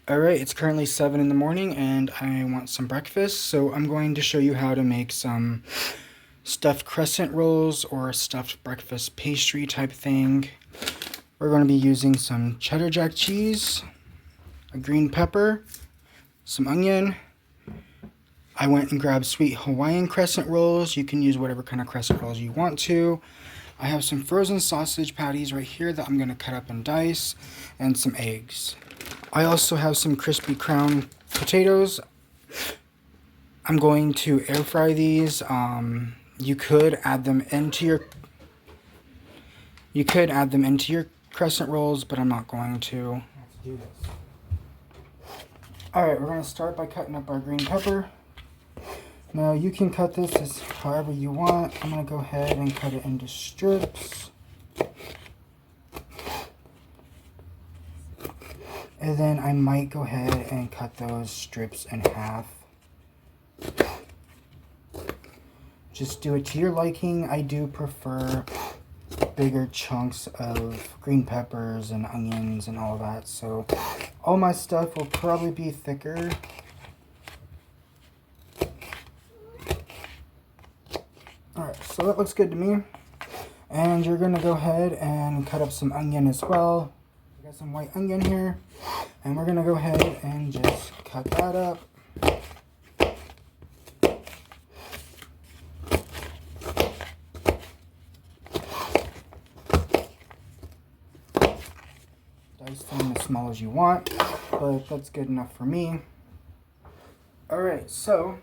Alright, it's currently 7 in the morning and I want some breakfast, so I'm going to show you how to make some stuffed crescent rolls or a stuffed breakfast pastry type thing. We're going to be using some cheddar jack cheese, a green pepper, some onion. I went and grabbed sweet Hawaiian crescent rolls. You can use whatever kind of crescent rolls you want to. I have some frozen sausage patties right here that I'm going to cut up and dice, and some eggs. I also have some crispy crown potatoes. I'm going to air fry these. You could add them into your crescent rolls, but I'm not going to. Let's do this. Alright, we're going to start by cutting up our green pepper. Now you can cut this as however you want. I'm going to go ahead and cut it into strips. And then I might go ahead and cut those strips in half. Just do it to your liking. I do prefer bigger chunks of green peppers and onions and all that. So all my stuff will probably be thicker. Alright, so that looks good to me. And you're going to go ahead and cut up some onion as well. I got some white onion here. And we're going to go ahead and just cut that up. Dice them as small as you want, but that's good enough for me. Alright, so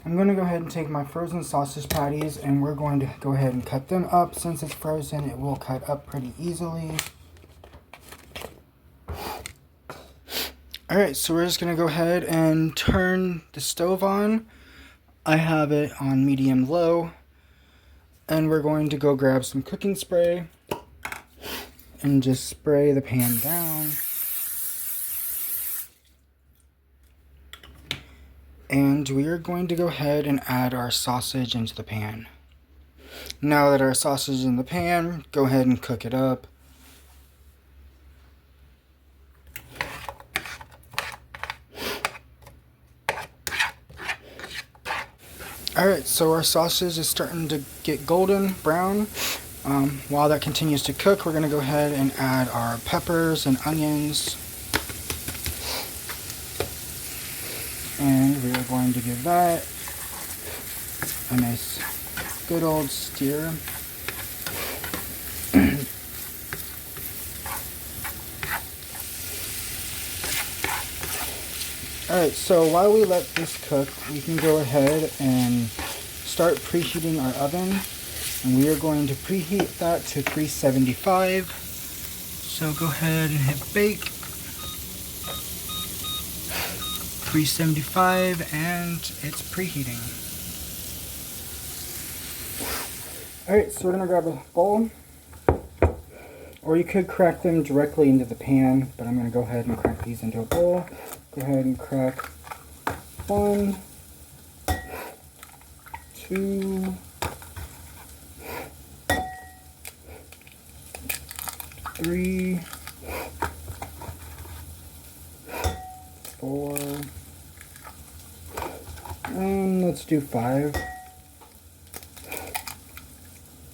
I'm going to go ahead and take my frozen sausage patties and we're going to go ahead and cut them up. Since it's frozen, it will cut up pretty easily. Alright, so we're just going to go ahead and turn the stove on. I have it on medium-low. And we're going to go grab some cooking spray and just spray the pan down. And we are going to go ahead and add our sausage into the pan. Now that our sausage is in the pan, go ahead and cook it up. Alright, so our sausage is starting to get golden brown. While that continues to cook, we're going to go ahead and add our peppers and onions. And we are going to give that a nice good old stir. Alright, so while we let this cook, we can go ahead and start preheating our oven. And we are going to preheat that to 375. So go ahead and hit bake. 375, and it's preheating. Alright, so we're going to grab a bowl. Or you could crack them directly into the pan, but I'm going to go ahead and crack these into a bowl. Go ahead and crack 1, 2, 3, 4, and let's do 5.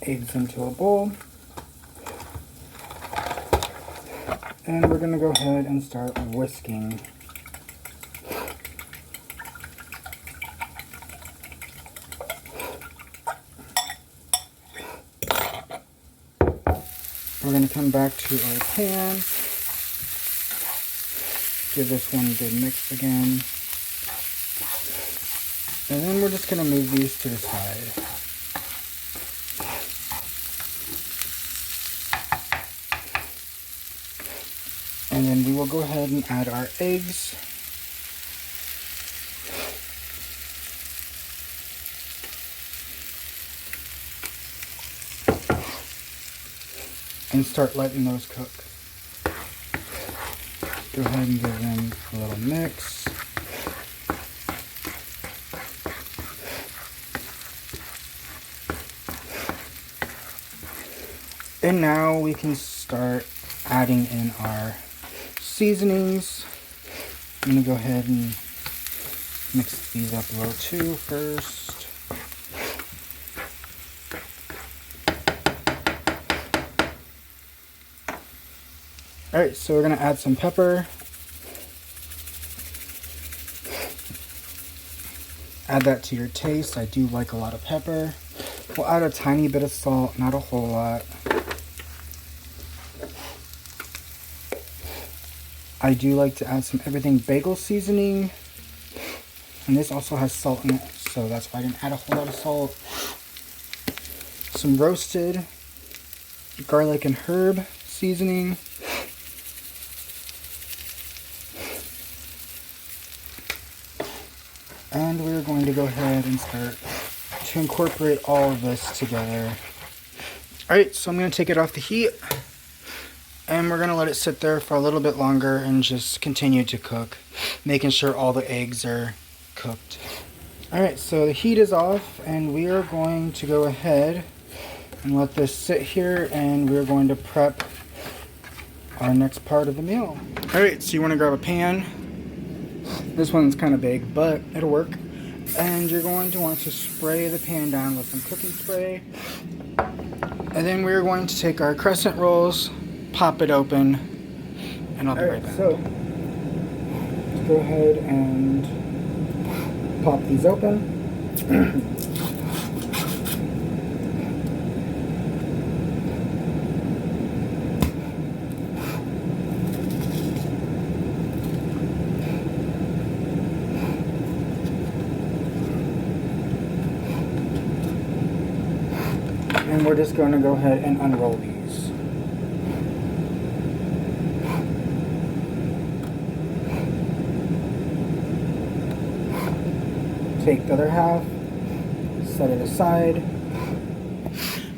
Eggs into a bowl. And we're going to go ahead and start whisking. We're going to come back to our pan. Give this one a good mix again. And then we're just going to move these to the side. And then we will go ahead and add our eggs. And start letting those cook. Go ahead and give them a little mix. And now we can start adding in our seasonings. I'm going to go ahead and mix these up a little too first. Alright, so we're going to add some pepper. Add that to your taste. I do like a lot of pepper. We'll add a tiny bit of salt, not a whole lot. I do like to add some everything bagel seasoning. And this also has salt in it, so that's why I didn't add a whole lot of salt. Some roasted garlic and herb seasoning. And we're going to go ahead and start to incorporate all of this together. Alright, so I'm going to take it off the heat. And we're going to let it sit there for a little bit longer and just continue to cook. Making sure all the eggs are cooked. Alright, so the heat is off and we are going to go ahead and let this sit here, and we're going to prep our next part of the meal. Alright, so you want to grab a pan. This one's kind of big, but it'll work. And you're going to want to spray the pan down with some cooking spray. And then we're going to take our crescent rolls, pop it open, and I'll be right back. So, let's go ahead and pop these open. And we're just going to go ahead and unroll these. Take the other half, set it aside,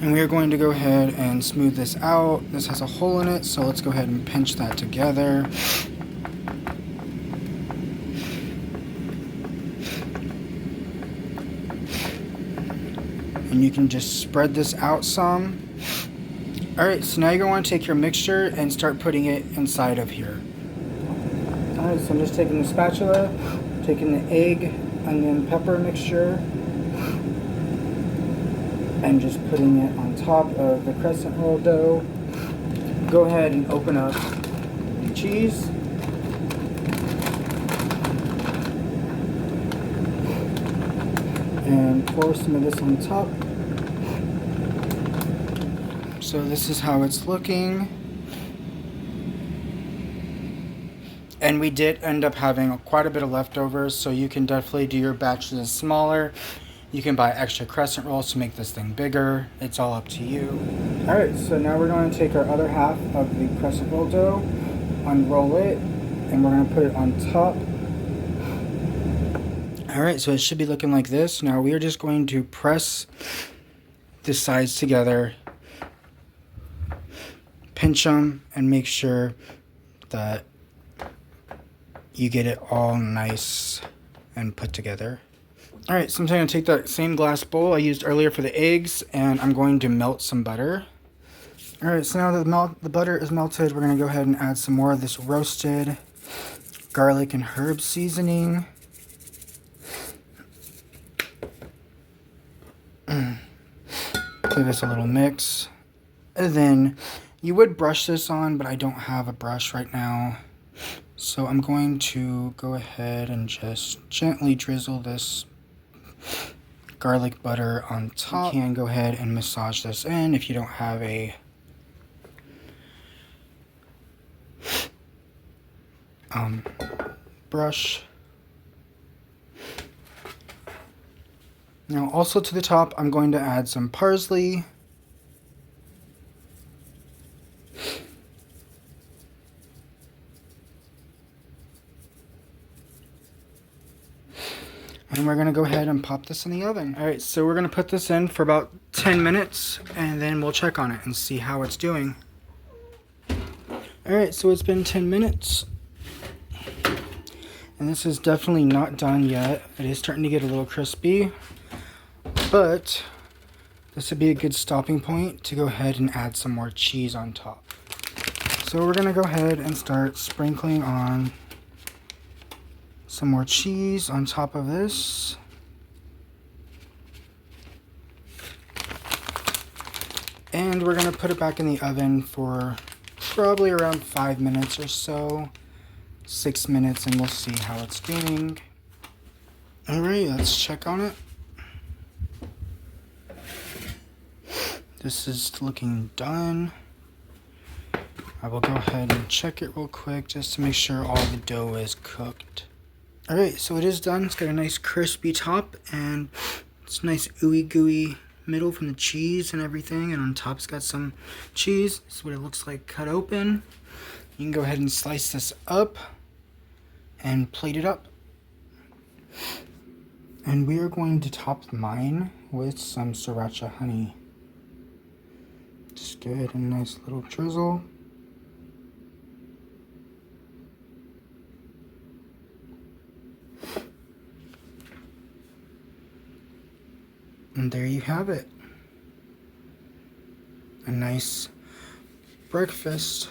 and we are going to go ahead and smooth this out. This has a hole in it, so let's go ahead and pinch that together. And you can just spread this out some. Alright, so now you're going to want to take your mixture and start putting it inside of here. Alright, so I'm just taking the spatula, taking the egg, onion, pepper mixture, and just putting it on top of the crescent roll dough. Go ahead and open up the cheese. And pour some of this on top. So this is how it's looking. And we did end up having quite a bit of leftovers, so you can definitely do your batches smaller. You can buy extra crescent rolls to make this thing bigger. It's all up to you. Alright, so now we're going to take our other half of the crescent roll dough, unroll it, and we're going to put it on top. Alright, so it should be looking like this. Now we are just going to press the sides together, pinch them, and make sure that you get it all nice and put together. Alright, so I'm going to take that same glass bowl I used earlier for the eggs, and I'm going to melt some butter. Alright, so now that the butter is melted, we're going to go ahead and add some more of this roasted garlic and herb seasoning. Give this a little mix. And then you would brush this on, but I don't have a brush right now. So I'm going to go ahead and just gently drizzle this garlic butter on top. You can go ahead and massage this in if you don't have a brush. Now also to the top, I'm going to add some parsley. And we're going to go ahead and pop this in the oven. Alright, so we're going to put this in for about 10 minutes and then we'll check on it and see how it's doing. Alright, so it's been 10 minutes. And this is definitely not done yet. It is starting to get a little crispy. But this would be a good stopping point to go ahead and add some more cheese on top. So we're gonna go ahead and start sprinkling on some more cheese on top of this. And we're gonna put it back in the oven for probably around 5 minutes or so, 6 minutes, and we'll see how it's doing. Alright, let's check on it. This is looking done. I will go ahead and check it real quick just to make sure all the dough is cooked. Alright, so it is done. It's got a nice crispy top and it's nice ooey gooey middle from the cheese and everything, and on top it's got some cheese. This is what it looks like cut open. You can go ahead and slice this up and plate it up. And we are going to top mine with some sriracha honey. Just give it a nice little drizzle. And there you have it. A nice breakfast